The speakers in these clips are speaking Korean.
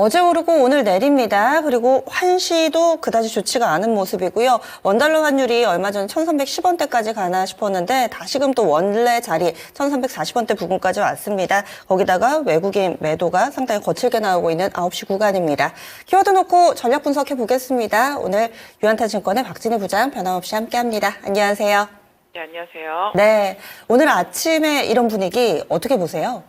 어제 오르고 오늘 내립니다. 그리고 환시도 그다지 좋지가 않은 모습이고요. 원달러 환율이 얼마 전 1310원대까지 가나 싶었는데 다시금 또 원래 자리 1340원대 부근까지 왔습니다. 거기다가 외국인 매도가 상당히 거칠게 나오고 있는 9시 구간입니다. 키워드 놓고 전략 분석해 보겠습니다. 오늘 유한타증권의 박진희 부장 변함없이 함께합니다. 안녕하세요. 네, 안녕하세요. 네, 오늘 아침에 이런 분위기 어떻게 보세요?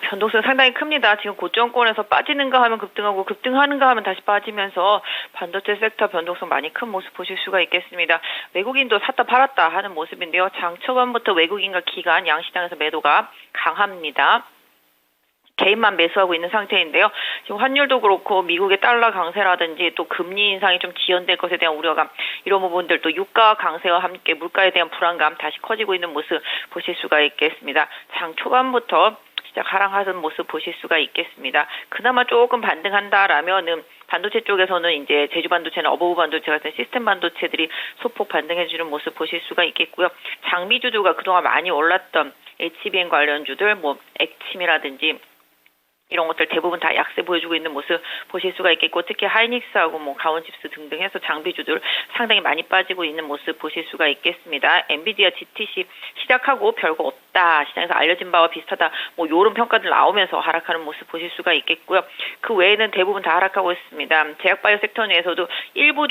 변동성 상당히 큽니다. 지금 고점권에서 빠지는가 하면 급등하고 급등하는가 하면 다시 빠지면서 반도체 섹터 변동성 많이 큰 모습 보실 수가 있겠습니다. 외국인도 샀다 팔았다 하는 모습인데요. 장 초반부터 외국인과 기관, 양시장에서 매도가 강합니다. 개인만 매수하고 있는 상태인데요. 지금 환율도 그렇고 미국의 달러 강세라든지 또 금리 인상이 좀 지연될 것에 대한 우려감, 이런 부분들, 또 유가 강세와 함께 물가에 대한 불안감 다시 커지고 있는 모습 보실 수가 있겠습니다. 장 초반부터 시작 하락하는 모습 보실 수가 있겠습니다. 그나마 조금 반등한다라면은 반도체 쪽에서는 이제 제주 반도체나 어버브 반도체 같은 시스템 반도체들이 소폭 반등해주는 모습 보실 수가 있겠고요. 장비주주가 그동안 많이 올랐던 HBM 관련주들, 액침이라든지 이런 것들 대부분 다 약세 보여주고 있는 모습 보실 수가 있겠고, 특히 하이닉스하고 가온칩스 등등 해서 장비주들 상당히 많이 빠지고 있는 모습 보실 수가 있겠습니다. 엔비디아 GTC 시작하고 별거 없다, 시장에서 알려진 바와 비슷하다, 요런 평가들 나오면서 하락하는 모습 보실 수가 있겠고요. 그 외에는 대부분 다 하락하고 있습니다. 제약바이오 섹터 내에서도 일부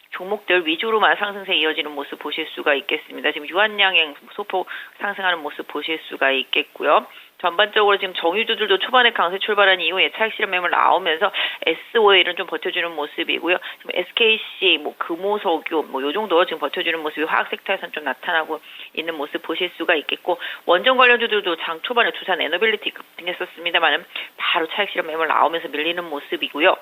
종목들 위주로만 상승세 이어지는 모습 보실 수가 있겠습니다. 지금 유한양행 소폭 상승하는 모습 보실 수가 있겠고요. 전반적으로 지금 정유주들도 초반에 강세 출발한 이후에 차익 실현 매물 나오면서 SOL은 좀 버텨주는 모습이고요. 지금 SKC, 금호석유, 요 정도 지금 버텨주는 모습이 화학 섹터에서는 좀 나타나고 있는 모습 보실 수가 있겠고, 원전 관련주들도 장 초반에 두산 에너빌리티 급등했었습니다만 바로 차익 실현 매물 나오면서 밀리는 모습이고요.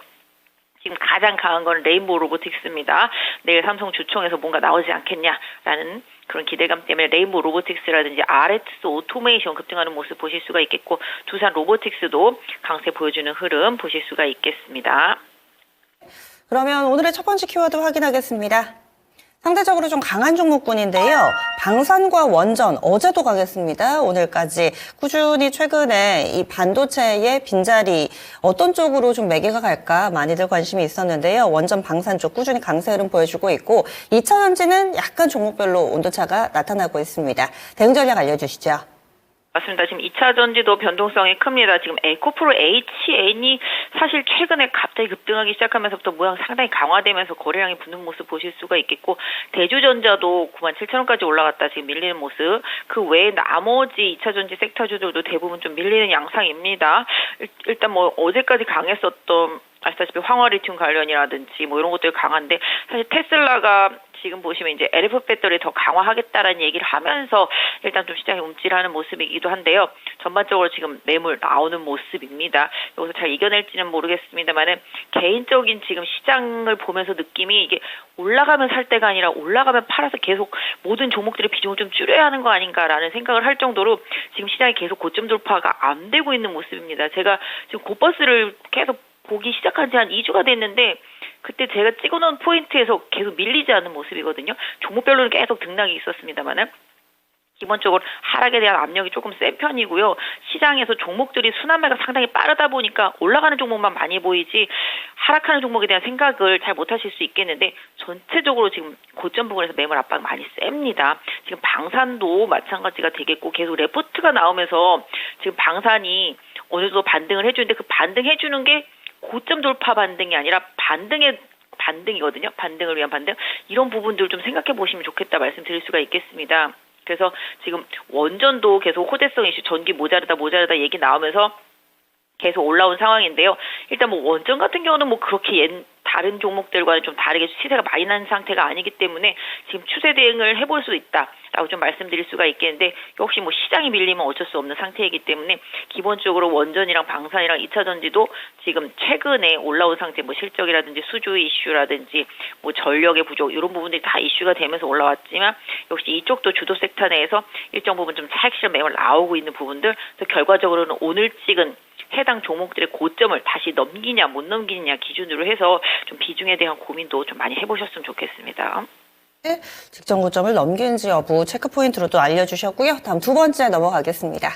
지금 가장 강한 건 레인보우 로보틱스입니다. 내일 삼성 주총에서 뭔가 나오지 않겠냐라는 그런 기대감 때문에 레인보우 로보틱스라든지 RX 오토메이션 급등하는 모습 보실 수가 있겠고, 두산 로보틱스도 강세 보여주는 흐름 보실 수가 있겠습니다. 그러면 오늘의 첫 번째 키워드 확인하겠습니다. 상대적으로 좀 강한 종목군인데요. 방산과 원전, 어제도 가겠습니다. 오늘까지 꾸준히 최근에 이 반도체의 빈자리 어떤 쪽으로 좀 매개가 갈까 많이들 관심이 있었는데요. 원전 방산 쪽 꾸준히 강세 흐름 보여주고 있고, 2차 전지는 약간 종목별로 온도차가 나타나고 있습니다. 대응 전략 알려주시죠. 맞습니다. 지금 2차 전지도 변동성이 큽니다. 지금 에코프로 HN이 사실 최근에 갑자기 급등하기 시작하면서부터 모양 상당히 강화되면서 거래량이 붙는 모습 보실 수가 있겠고, 대주전자도 97,000원까지 올라갔다 지금 밀리는 모습, 그 외에 나머지 2차 전지 섹터주들도 대부분 좀 밀리는 양상입니다. 일단 어제까지 강했었던 아시다시피 황화리튬 관련이라든지 이런 것들 강한데, 사실 테슬라가 지금 보시면 이제 LFP 배터리 더 강화하겠다라는 얘기를 하면서 일단 좀 시장이 움찔하는 모습이기도 한데요. 전반적으로 지금 매물 나오는 모습입니다. 여기서 잘 이겨낼지는 모르겠습니다만은, 개인적인 지금 시장을 보면서 느낌이 이게 올라가면 살 때가 아니라 올라가면 팔아서 계속 모든 종목들의 비중을 좀 줄여야 하는 거 아닌가라는 생각을 할 정도로 지금 시장이 계속 고점 돌파가 안 되고 있는 모습입니다. 제가 지금 고버스를 계속 보기 시작한 지 한 2주가 됐는데, 그때 제가 찍어놓은 포인트에서 계속 밀리지 않는 모습이거든요. 종목별로는 계속 등락이 있었습니다만은 기본적으로 하락에 대한 압력이 조금 센 편이고요. 시장에서 종목들이 순환매가 상당히 빠르다 보니까 올라가는 종목만 많이 보이지 하락하는 종목에 대한 생각을 잘 못하실 수 있겠는데, 전체적으로 지금 고점 부분에서 매물 압박 많이 셉니다. 지금 방산도 마찬가지가 되겠고, 계속 레포트가 나오면서 지금 방산이 어느 정도 반등을 해주는데, 그 반등해주는 게 고점 돌파 반등이 아니라 반등이거든요. 반등을 위한 반등. 이런 부분들 좀 생각해 보시면 좋겠다 말씀드릴 수가 있겠습니다. 그래서 지금 원전도 계속 호재성 이슈, 전기 모자르다 얘기 나오면서 계속 올라온 상황인데요. 일단 원전 같은 경우는 그렇게 다른 종목들과는 좀 다르게 시세가 많이 난 상태가 아니기 때문에 지금 추세 대응을 해볼 수 있다라고 좀 말씀드릴 수가 있겠는데, 역시 시장이 밀리면 어쩔 수 없는 상태이기 때문에 기본적으로 원전이랑 방산이랑 2차 전지도 지금 최근에 올라온 상태, 실적이라든지 수주 이슈라든지 전력의 부족, 이런 부분들이 다 이슈가 되면서 올라왔지만, 역시 이쪽도 주도 섹터 내에서 일정 부분 좀 차익 실현 매물 나오고 있는 부분들, 또 결과적으로는 오늘 찍은 해당 종목들의 고점을 다시 넘기냐 못 넘기느냐 기준으로 해서 좀 비중에 대한 고민도 좀 많이 해보셨으면 좋겠습니다. 직전 고점을 넘긴지 여부 체크포인트로 또 알려주셨고요. 다음 두 번째 넘어가겠습니다.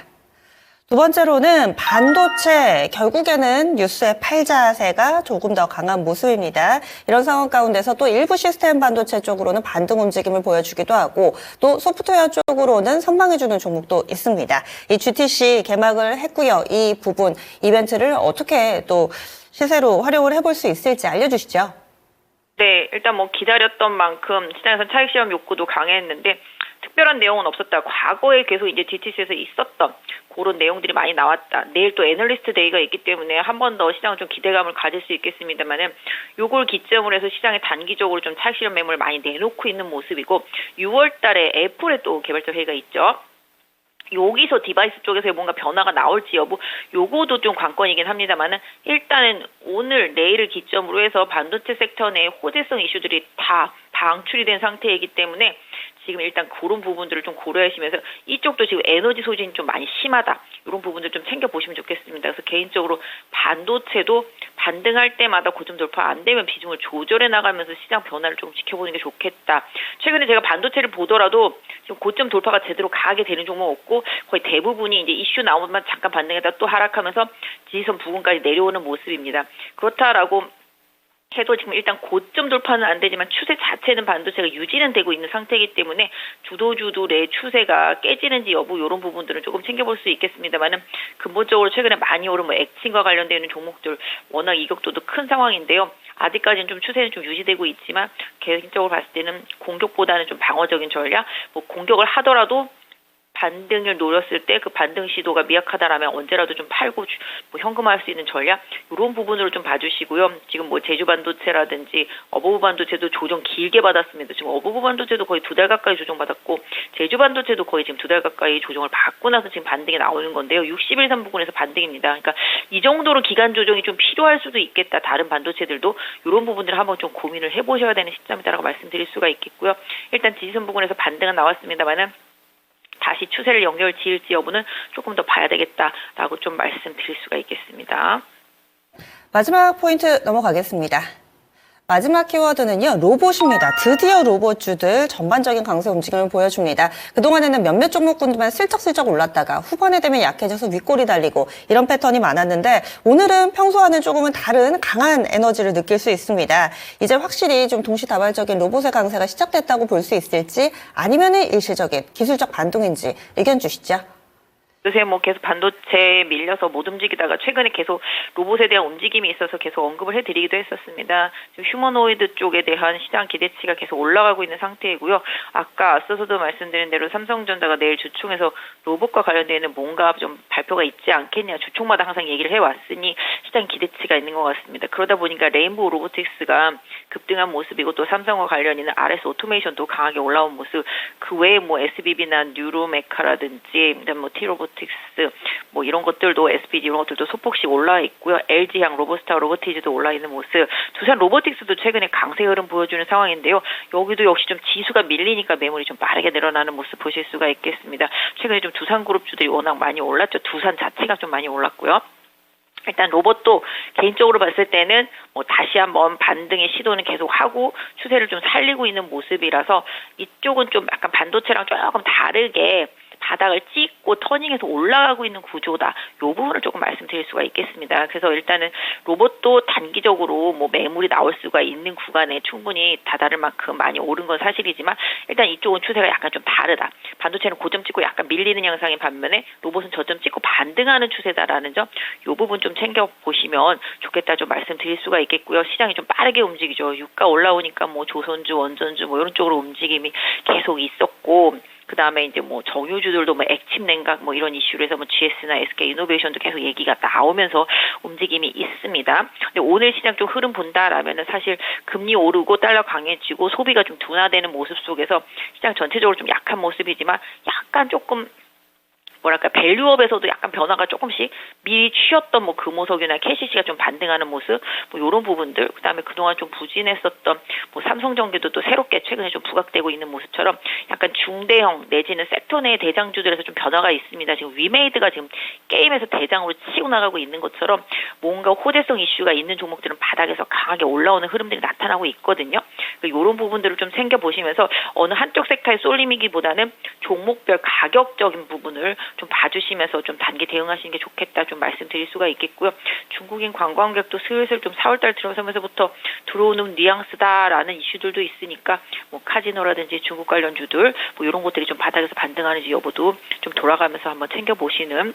두 번째로는 반도체, 결국에는 뉴스의 팔자세가 조금 더 강한 모습입니다. 이런 상황 가운데서 또 일부 시스템 반도체 쪽으로는 반등 움직임을 보여주기도 하고 또 소프트웨어 쪽으로는 선방해주는 종목도 있습니다. 이 GTC 개막을 했고요. 이 부분 이벤트를 어떻게 또 시세로 활용을 해볼 수 있을지 알려주시죠. 네, 일단 뭐 기다렸던 만큼 시장에서 차익 실험 욕구도 강했는데 특별한 내용은 없었다. 과거에 계속 이제 DTC에서 있었던 그런 내용들이 많이 나왔다. 내일 또 애널리스트 데이가 있기 때문에 한 번 더 시장은 좀 기대감을 가질 수 있겠습니다만은 요걸 기점으로 해서 시장에 단기적으로 좀 차익 실험 매물을 많이 내놓고 있는 모습이고 6월 달에 애플의 또 개발자 회의가 있죠. 여기서 디바이스 쪽에서 뭔가 변화가 나올지 여부 요거도 좀 관건이긴 합니다만은 일단은 오늘 내일을 기점으로 해서 반도체 섹터 내 호재성 이슈들이 다 방출이 된 상태이기 때문에 지금 일단 그런 부분들을 좀 고려하시면서 이쪽도 지금 에너지 소진이 좀 많이 심하다. 이런 부분들 좀 챙겨보시면 좋겠습니다. 그래서 개인적으로 반도체도 반등할 때마다 고점 돌파 안 되면 비중을 조절해 나가면서 시장 변화를 좀 지켜보는 게 좋겠다. 최근에 제가 반도체를 보더라도 지금 고점 돌파가 제대로 가게 되는 종목 없고 거의 대부분이 이제 이슈 나오면 잠깐 반등했다 또 하락하면서 지지선 부근까지 내려오는 모습입니다. 그렇다라고 해도 지금 일단 고점 돌파는 안 되지만 추세 자체는 반도체가 유지는 되고 있는 상태이기 때문에 주도주들의 추세가 깨지는지 여부 이런 부분들은 조금 챙겨볼 수 있겠습니다만은 근본적으로 최근에 많이 오른 뭐 액침과 관련되는 종목들 워낙 이격도도 큰 상황인데요. 아직까지는 좀 추세는 좀 유지되고 있지만 개인적으로 봤을 때는 공격보다는 좀 방어적인 전략, 뭐 공격을 하더라도 반등을 노렸을 때 그 반등 시도가 미약하다라면 언제라도 좀 팔고 뭐 현금화할 수 있는 전략 이런 부분으로 좀 봐주시고요. 지금 뭐 제주 반도체라든지 어버브 반도체도 조정 길게 받았습니다. 지금 어버브 반도체도 거의 2달 가까이 조정받았고 제주 반도체도 거의 지금 2달 가까이 조정을 받고 나서 지금 반등이 나오는 건데요. 60일 3부근에서 반등입니다. 그러니까 이 정도로 기간 조정이 좀 필요할 수도 있겠다. 다른 반도체들도 이런 부분들을 한번 좀 고민을 해보셔야 되는 시점이다라고 말씀드릴 수가 있겠고요. 일단 지지선 부근에서 반등은 나왔습니다만은 다시 추세를 연결 지을지 여부는 조금 더 봐야 되겠다라고 좀 말씀드릴 수가 있겠습니다. 마지막 포인트 넘어가겠습니다. 마지막 키워드는요, 로봇입니다. 드디어 로봇주들 전반적인 강세 움직임을 보여줍니다. 그동안에는 몇몇 종목군들만 슬쩍슬쩍 올랐다가 후반에 되면 약해져서 윗골이 달리고 이런 패턴이 많았는데 오늘은 평소와는 조금은 다른 강한 에너지를 느낄 수 있습니다. 이제 확실히 좀 동시다발적인 로봇의 강세가 시작됐다고 볼 수 있을지 아니면은 일시적인 기술적 반동인지 의견 주시죠. 요새 뭐 계속 반도체에 밀려서 못 움직이다가 최근에 계속 로봇에 대한 움직임이 있어서 계속 언급을 해드리기도 했었습니다. 지금 휴머노이드 쪽에 대한 시장 기대치가 계속 올라가고 있는 상태이고요. 아까 앞서서도 말씀드린 대로 삼성전자가 내일 주총에서 로봇과 관련되는 뭔가 좀 발표가 있지 않겠냐 주총마다 항상 얘기를 해왔으니 시장 기대치가 있는 것 같습니다. 그러다 보니까 레인보우 로보틱스가 급등한 모습이고 또 삼성과 관련 있는 RS 오토메이션도 강하게 올라온 모습 그 외에 뭐 SBB나 뉴로메카라든지 그다음 뭐 T로봇 뭐 이런 것들도 SPG 이런 것들도 소폭씩 올라 있고요. LG향, 로보스타, 로보티즈도 올라 있는 모습. 두산 로보틱스도 최근에 강세 흐름 보여주는 상황인데요. 여기도 역시 좀 지수가 밀리니까 매물이 좀 빠르게 늘어나는 모습 보실 수가 있겠습니다. 최근에 좀 두산그룹주들이 워낙 많이 올랐죠. 두산 자체가 좀 많이 올랐고요. 일단 로봇도 개인적으로 봤을 때는 뭐 다시 한번 반등의 시도는 계속 하고 추세를 좀 살리고 있는 모습이라서 이쪽은 좀 약간 반도체랑 조금 다르게 바닥을 찍고 터닝해서 올라가고 있는 구조다. 이 부분을 조금 말씀드릴 수가 있겠습니다. 그래서 일단은 로봇도 단기적으로 뭐 매물이 나올 수가 있는 구간에 충분히 다다를 만큼 많이 오른 건 사실이지만 일단 이쪽은 추세가 약간 좀 다르다. 반도체는 고점 찍고 약간 밀리는 양상인 반면에 로봇은 저점 찍고 반등하는 추세다라는 점 이 부분 좀 챙겨보시면 좋겠다 좀 말씀드릴 수가 있겠고요. 시장이 좀 빠르게 움직이죠. 유가 올라오니까 뭐 조선주, 원전주 뭐 이런 쪽으로 움직임이 계속 있었고 그 다음에 이제 뭐 정유주들도 뭐 액침 냉각 뭐 이런 이슈로 해서 뭐 GS나 SK 이노베이션도 계속 얘기가 나오면서 움직임이 있습니다. 근데 오늘 시장 좀 흐름 본다라면은 사실 금리 오르고 달러 강해지고 소비가 좀 둔화되는 모습 속에서 시장 전체적으로 좀 약한 모습이지만 약간 조금 뭐랄까 밸류업에서도 약간 변화가 조금씩 미리 취었던 뭐 금호석유나 KCC가 좀 반등하는 모습, 뭐 이런 부분들, 그다음에 그동안 좀 부진했었던 뭐 삼성전기도 또 새롭게 최근에 좀 부각되고 있는 모습처럼 약간 중대형 내지는 섹터 내 대장주들에서 좀 변화가 있습니다. 지금 위메이드가 지금 게임에서 대장으로 치고 나가고 있는 것처럼 뭔가 호재성 이슈가 있는 종목들은 바닥에서 강하게 올라오는 흐름들이 나타나고 있거든요. 이런 부분들을 좀 챙겨보시면서 어느 한쪽 섹터에 쏠림이기보다는 종목별 가격적인 부분을 좀 봐주시면서 좀 단기 대응하시는 게 좋겠다 좀 말씀드릴 수가 있겠고요. 중국인 관광객도 슬슬 좀 4월달 들어서면서부터 들어오는 뉘앙스다라는 이슈들도 있으니까 뭐 카지노라든지 중국 관련주들 뭐 이런 것들이 좀 바닥에서 반등하는지 여부도 좀 돌아가면서 한번 챙겨보시는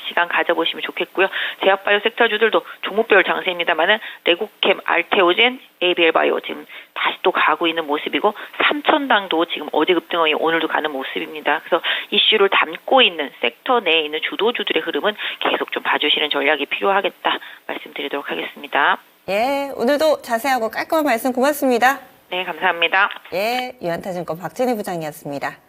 시간 가져보시면 좋겠고요. 제약바이오 섹터주들도 종목별 장세입니다만은 레고캠, 알테오젠, ABL바이오 지금 다시 또 가고 있는 모습이고 삼천당도 지금 어제 급등이 오늘도 가는 모습입니다. 그래서 이슈를 담고 있는 섹터 내에 있는 주도주들의 흐름은 계속 좀 봐주시는 전략이 필요하겠다 말씀드리도록 하겠습니다. 예, 오늘도 자세하고 깔끔한 말씀 고맙습니다. 네, 감사합니다. 예, 유한타증권 박진희 부장이었습니다.